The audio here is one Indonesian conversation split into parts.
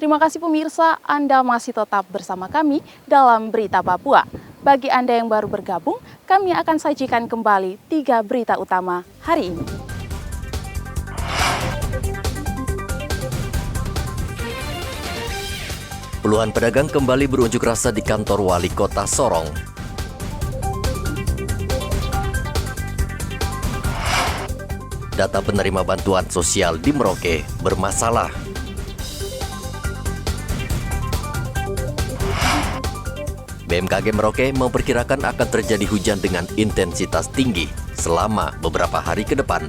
Terima kasih pemirsa, Anda masih tetap bersama kami dalam Berita Papua. Bagi Anda yang baru bergabung, kami akan sajikan kembali 3 berita utama hari ini. Puluhan pedagang kembali berunjuk rasa di kantor Wali Kota Sorong. Data penerima bantuan sosial di Merauke bermasalah. BMKG Merauke memperkirakan akan terjadi hujan dengan intensitas tinggi selama beberapa hari ke depan.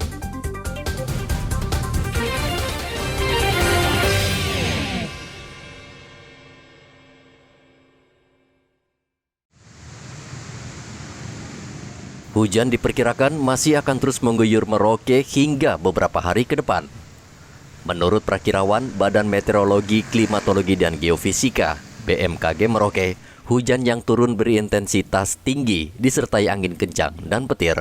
Hujan diperkirakan masih akan terus mengguyur Merauke hingga beberapa hari ke depan. Menurut Prakirawan Badan Meteorologi, Klimatologi, dan Geofisika (BMKG Merauke), hujan yang turun berintensitas tinggi disertai angin kencang dan petir.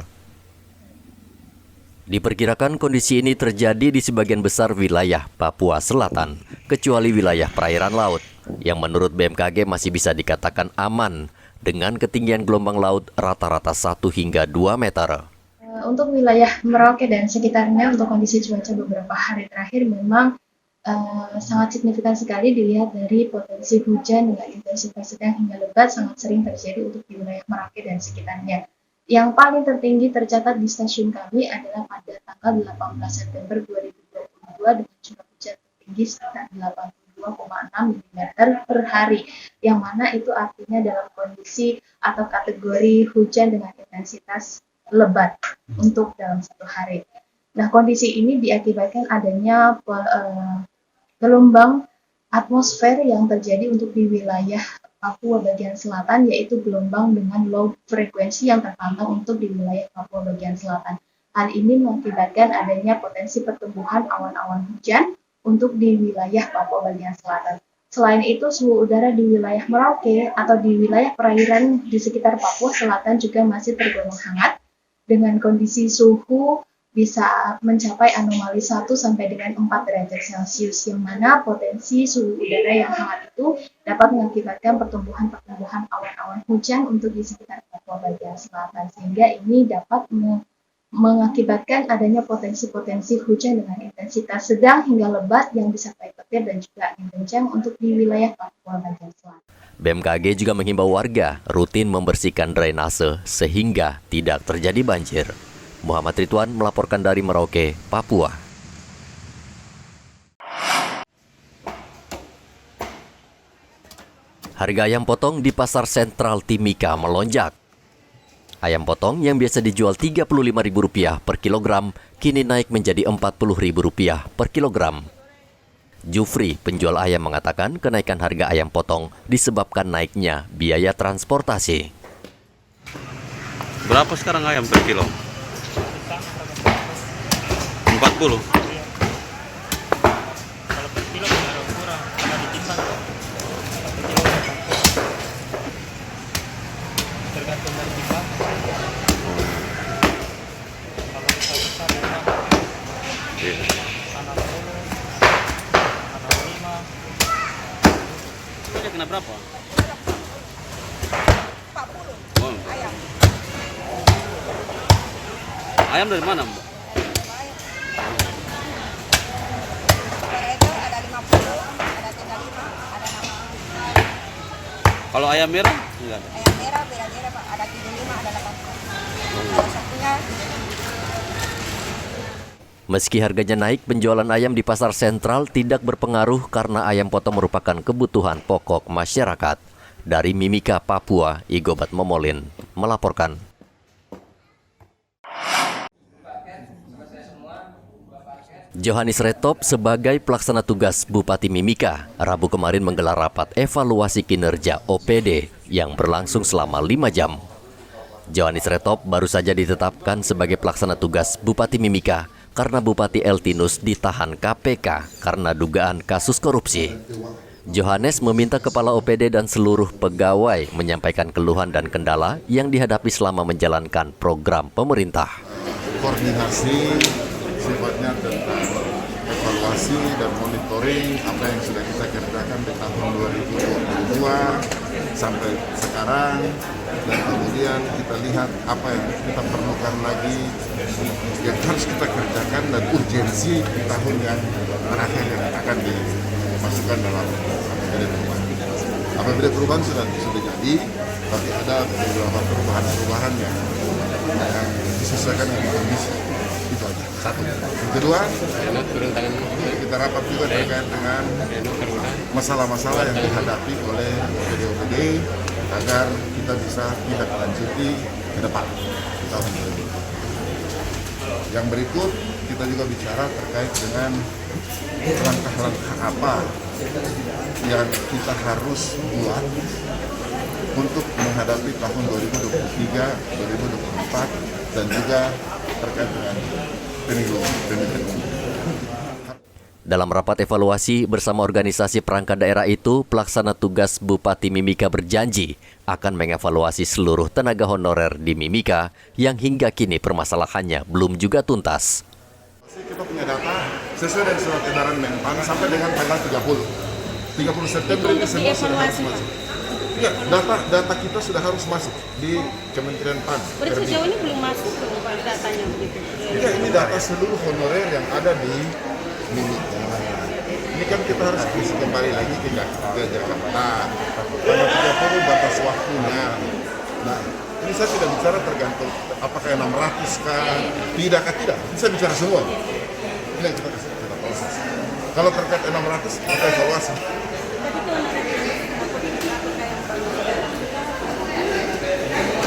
Diperkirakan kondisi ini terjadi di sebagian besar wilayah Papua Selatan, kecuali wilayah perairan laut, yang menurut BMKG masih bisa dikatakan aman, dengan ketinggian gelombang laut rata-rata 1 hingga 2 meter. Untuk wilayah Merauke dan sekitarnya, untuk kondisi cuaca beberapa hari terakhir memang sangat signifikan sekali dilihat dari potensi hujan dengan intensitas sedang hingga lebat sangat sering terjadi untuk di wilayah Merauke dan sekitarnya. Yang paling tertinggi tercatat di stasiun kami adalah pada tanggal 18 September 2022 dengan curah hujan tertinggi sekitar 82,6 mm per hari, yang mana itu artinya dalam kondisi atau kategori hujan dengan intensitas lebat untuk dalam satu hari. Nah, kondisi ini diakibatkan adanya gelombang atmosfer yang terjadi untuk di wilayah Papua bagian selatan, yaitu gelombang dengan low frekuensi yang terpantau untuk di wilayah Papua bagian selatan. Hal ini mengakibatkan adanya potensi pertumbuhan awan-awan hujan untuk di wilayah Papua bagian selatan. Selain itu, suhu udara di wilayah Merauke atau di wilayah perairan di sekitar Papua Selatan juga masih tergolong hangat, dengan kondisi suhu bisa mencapai anomali 1 sampai dengan 4 derajat Celcius, yang mana potensi suhu udara yang hangat itu dapat mengakibatkan pertumbuhan awan-awan hujan untuk di sekitar Papua bagian selatan, sehingga ini dapat mengakibatkan adanya potensi-potensi hujan dengan intensitas sedang hingga lebat yang disertai petir dan juga angin kencang untuk di wilayah Papua bagian selatan. BMKG juga menghimbau warga rutin membersihkan drainase sehingga tidak terjadi banjir. Muhammad Ridwan melaporkan dari Merauke, Papua. Harga ayam potong di Pasar Sentral Timika melonjak. Ayam potong yang biasa dijual Rp35.000 per kilogram, kini naik menjadi Rp40.000 per kilogram. Jufri, penjual ayam, mengatakan kenaikan harga ayam potong disebabkan naiknya biaya transportasi. Berapa sekarang ayam per kilo? 40. Kalau per kilo kurang, karena ditimbang kok. Tergantung dari timbang. Kalau besar memang sana 10, sana 5. Ini kena berapa? 40. Oh. Ayam dari mana, Mbak? Kalau ayam merah enggak ada. Ayam merah beda-beda Pak, ada 75, ada 80. Kalau satunya. Meski harganya naik, penjualan ayam di Pasar Sentral tidak berpengaruh karena ayam potong merupakan kebutuhan pokok masyarakat. Dari Mimika, Papua, Igobat Momolin melaporkan. Johannes Retop sebagai pelaksana tugas Bupati Mimika, Rabu kemarin menggelar rapat evaluasi kinerja OPD yang berlangsung selama 5 jam. Johannes Retop baru saja ditetapkan sebagai pelaksana tugas Bupati Mimika karena Bupati Eltinus ditahan KPK karena dugaan kasus korupsi. Johannes meminta kepala OPD dan seluruh pegawai menyampaikan keluhan dan kendala yang dihadapi selama menjalankan program pemerintah. Koordinasi sifatnya tentang evaluasi dan monitoring apa yang sudah kita kerjakan di tahun 2022 sampai sekarang, dan kemudian kita lihat apa yang kita perlukan lagi yang harus kita kerjakan dan urgensi di tahun yang terakhir yang akan dimasukkan dalam APBD perubahan. APBD perubahan sudah jadi, tapi ada beberapa perubahan yang disesuaikan dengan kondisi. Itu aja. Satu. Yang kedua, kita rapat juga terkait dengan masalah-masalah yang dihadapi oleh OPD-OPD agar kita bisa tindak lanjuti ke depan di tahun ini. Yang berikut, kita juga bicara terkait dengan langkah-langkah apa yang kita harus buat untuk menghadapi tahun 2023, 2024, dan juga terkait dengan pemilu. Dalam rapat evaluasi bersama organisasi perangkat daerah itu, pelaksana tugas Bupati Mimika berjanji akan mengevaluasi seluruh tenaga honorer di Mimika yang hingga kini permasalahannya belum juga tuntas. Kita punya data sesuai dengan surat edaran Menpan sampai dengan tanggal 30 September ini semua sudah harus masuk. Ya, data kita sudah harus masuk di Kementerian PAN. Berarti sejauh ini belum masuk datanya begitu? Ya, ini data seluruh honorer yang ada di Mimika. Ini kan kita harus isi kembali lagi ke Jakarta. Tanggal 30 batas waktunya. Nah, ini saya tidak bicara tergantung apakah 600 kah, tidak. Ini saya bicara semua. Ini yang kita proses. Kalau terkait 600, kita evaluasi.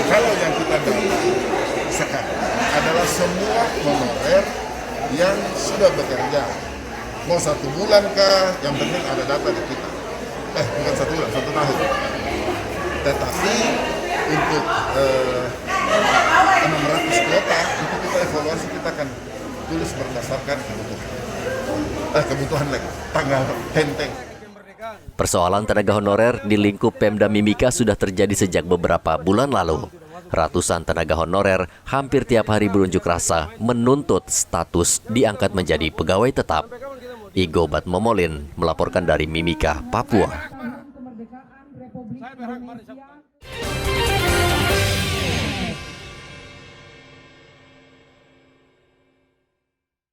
Kalau yang kita dapat sekarang adalah semua honorer yang sudah bekerja. Mau 1 bulan kah, yang penting ada data di kita. Bukan 1 bulan, 1 tahun. Tetapi untuk 600 kuota, itu kita evaluasi, kita akan tulis berdasarkan kebutuhan lagi, tanggal tenteng. Persoalan tenaga honorer di lingkup Pemda Mimika sudah terjadi sejak beberapa bulan lalu. Ratusan tenaga honorer hampir tiap hari berunjuk rasa menuntut status diangkat menjadi pegawai tetap. Igo Batmomolin melaporkan dari Mimika, Papua.